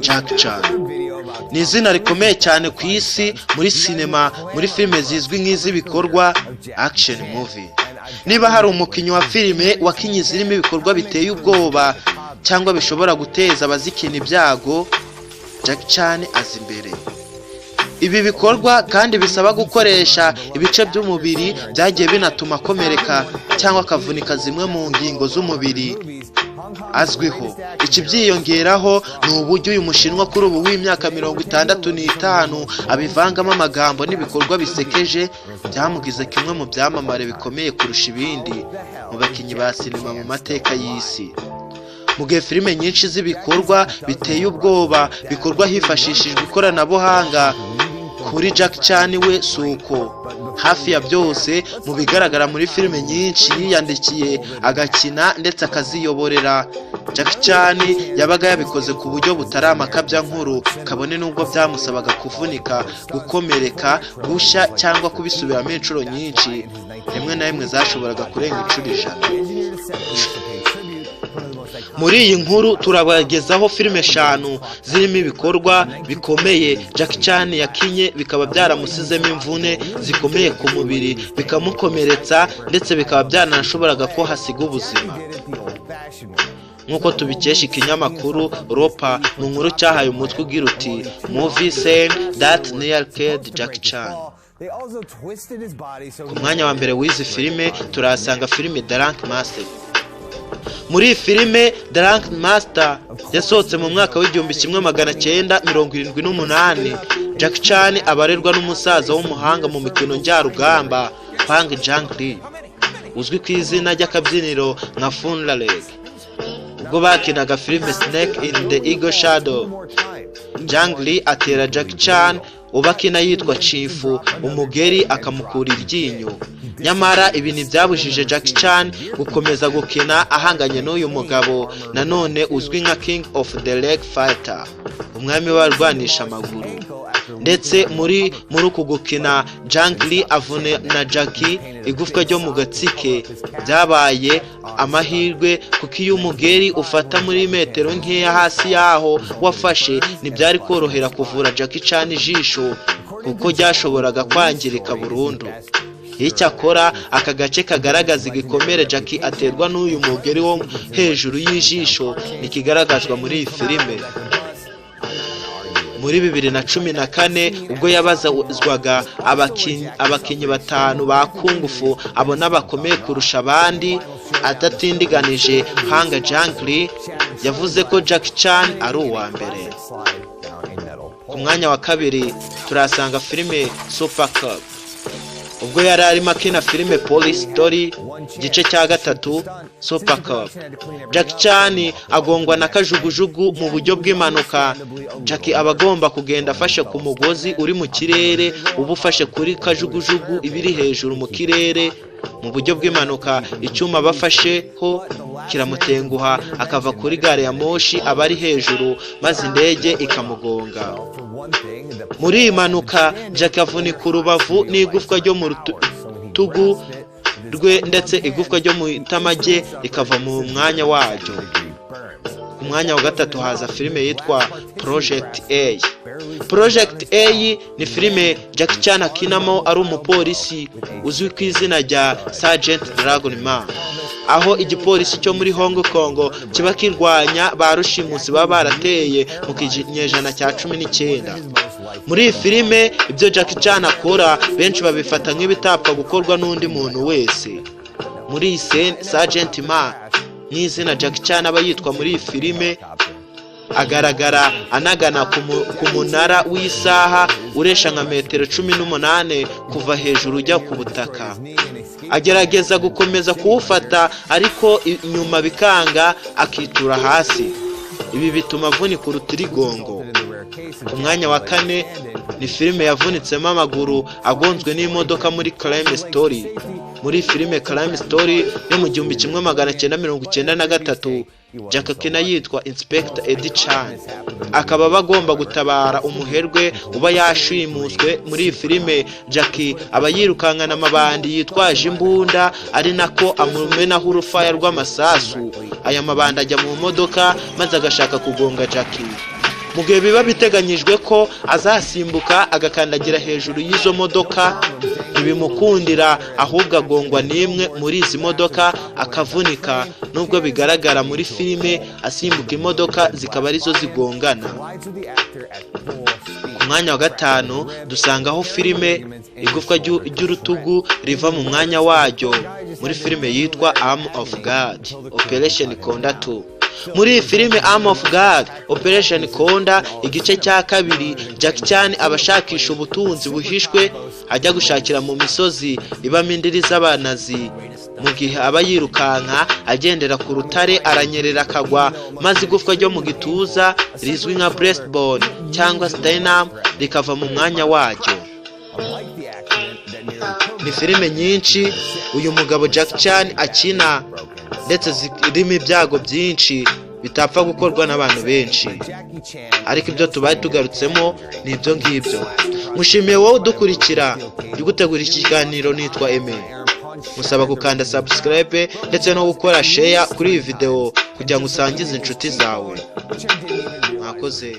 Jackie Chan ni izina rikomeye cyane ku isi muri sinema, muri filime zizwi nk'iz'ibikorwa action movie. Niba hari umukinnyi wa filime wakinye zirimo ibikorwa biteye ubwoba cyangwa bishobora guteza abazikina ibyago, Jackie Chan azi imbere. Ibi bikorwa kandi bisaba gukoresha ibice by'umubiri byagiye binatuma akomereka cyangwa akavunika zimwe mu ngingo z'umubiri azwiho. Iki byiyongeraho ni uburyo uyu mushinwa kuri ubu w'imyaka 65 abivangamo amagambo n'ibikorwa bisekeje byamugize kimwe mu byamamare bikomeye kurusha ibindi mu bakinnyi ba sinema mu mateka y'isi. Mu gihe filime nyinshi z'ibikorwa biteye ubwoba bikorwa hifashishijwe ikoranabuhanga, kuri Jackie Chan we suko. Hafi ya byose mu bigaragara muri filime nyinshi yiyandikiye, agakina ndetse akaziyoborera. Jackie Chan yabaga yabikoze ku buryo butari amakabya nkuru, kabone nubwo byamusabaga kuvunika, gukomereka, gushya cyangwa kubisubiramo inshuro nyinshi, rimwe na rimwe zashoboraga kurenga inshuro 100. Muri iyi nkuru turabagezaho filime 5 zirimo ibikorwa bikomeye Jackie Chan yakinye bikaba byaramusizemo imvune zikomeye ku mubiri, bikamukomeretsa ndetse bikaba byanashoboraga ko hasiga ubuzima. Nkuko tubikesha ikinyamakuru Ropa, mu nkuru cyahaye umutwe ugira uti movie scene that near killed Jackie Chan. Ku mwanya wa mbere w'izi filime turasanga filime Drunk Master. Muri iyi filime Drunk Master yasohotse mu mwaka w'1978, Jackie Chan abarerwa n'umusaza w'umuhanga mu mikino njyarugamba Pang Jang-lee, uzwi ku izina ry'akabyiniro nka Fun Leg. Ubwo bakinaga filime Snake in the Eagle Shadow, Jang-lee atera Jackie Chan ubakina yitwa Chifu umugeri akamukura iryinyo. Nyamara ibi ntibyabujije Jackie Chan gukomeza gukina ahanganye n'uyu mugabo nanone uzwi nka King of the Leg Fighter, umwami w'abarwanisha amaguru. Ndetse muri uku gukina Jang-lee avune na Jackie igufwa ryo mu gatsike. Byabaye amahirwe kuko iyo umugeri ufata muri metero nkeya hasi yaho wafashe, ntibyari korohera kuvura Jackie Chan ijisho kuko ryashoboraga kwangirika burundu. Icyakora aka gace kagaragaza igikomere Jackie aterwa n'uyu mugeri wo hejuru y'ijisho nikigaragazwa muri iyi filime. Muri 2014 ubwo yabazwaga abakinnyi 5 ba kungufu abona bakomeye kurusha abandi atatindiganije Pang Jang-lee, yavuze ko Jackie Chan ari uwa mbere. Ku mwanya wa kabiri turasanga filime Super Cop. Ubwo yari arimo akina filime Police Story gice cya 3 Super Cop, Jackie Chan agongwa na kajugujugu mu buryo bw'impanuka. Jackie abagomba kugenda afashe ku mugozi uri mu kirere, ubu ufashe kuri kajugujugu ibiri hejuru mu kirere. Mu buryo bw'impanuka icyuma bafasheho kiramutenguha, akava kuri gare ya moshi abari hejuru maze indege ikamugonga. Muri iyi mpanuka Jackie avunika urubavu n'igufwa ryo mu rutugu rwe ndetse igufwa ryo mu itamage rikava mu mwanya waryo. Ku mwanya wa gatatu haza filime yitwa Project A. Project A ni filime Jackie Chan akinamo ari umupolisi uzwi ku izina rya Sergeant Dragon Man, aho igipolisi cyo muri Hong Kong kiba kirwanya ba rushimusi baba barateye mu kinyejana cya 19. Muri iyi filime ibyo Jackie Chan akora benshi babifata nk'ibitapfa gukorwa n'undi muntu wese. Muri iyi scene Sergeant Man n'izina Jackie Chan aba yitwa muri iyi filime agaragara anagana ku munara w'isaha uresha nka metero 18 kuva hejuru ujya ku butaka. Agerageza gukomeza kuwufata ariko inyuma bikanga akitura hasi. Ibi bituma avunika urutirigongo. Ku mwanya wa 4 ni filime yavunitsemo amaguru agonzwe n'imodoka muri Crime Story. muri filime Crime Story yo mu 1993 Jack akina yitwa Inspector Eddie Chan, akaba bagomba gutabara umuherwe uba yashimuswe. muri iyi filime Jack aba yirukankana amabandi yitwaje imbunda, ari nako amumenaho urufaya rw'amasasu. Aya mabandi ajya mu modoka maze agashaka kugonga Jack. Mu gihe biba biteganyijwe ko azasimbuka agakandagira hejuru y'izo modoka, ntibimukundira ahubwo agongwa n'imwe muri izi modoka akavunika, nubwo bigaragara muri filime asimbuka imodoka zikaba arizo zigongana. Ku mwanya wa 5 dusangaho filime igufwa ry'urutugu riva mu mwanya waryo muri filime yitwa Arm of God Operation Konda 2. Muri iyi filime Arm of God Operation Konda igice cya 2, Jack Chan abashakisha ubutunzi buhishwe ajya gushakira mu misozi ibamo indiri z'abanazi. Mu gihe aba yirukanka agendera ku rutare aranyerera akagwa, maze igufwa ryo mu gituza rizwi nka breastbone cyangwa sternum rikava mu mwanya waryo. Ni filime nyinshi uyu mugabo Jack Chan akina, ndetse zirimo ibyago byinshi bitapfa gukorwa n'abantu benshi, ariko ibyo tubaye tugarutsemo ni ibyo ngibyo. Mushimiye wowe udukurikira, ndi gutegura iki kiganiro nitwa Aime. Musaba gukanda subscribe ndetse no gukora share kuri iyi video kugira ngo usangize inshuti zawe. Mwakoze.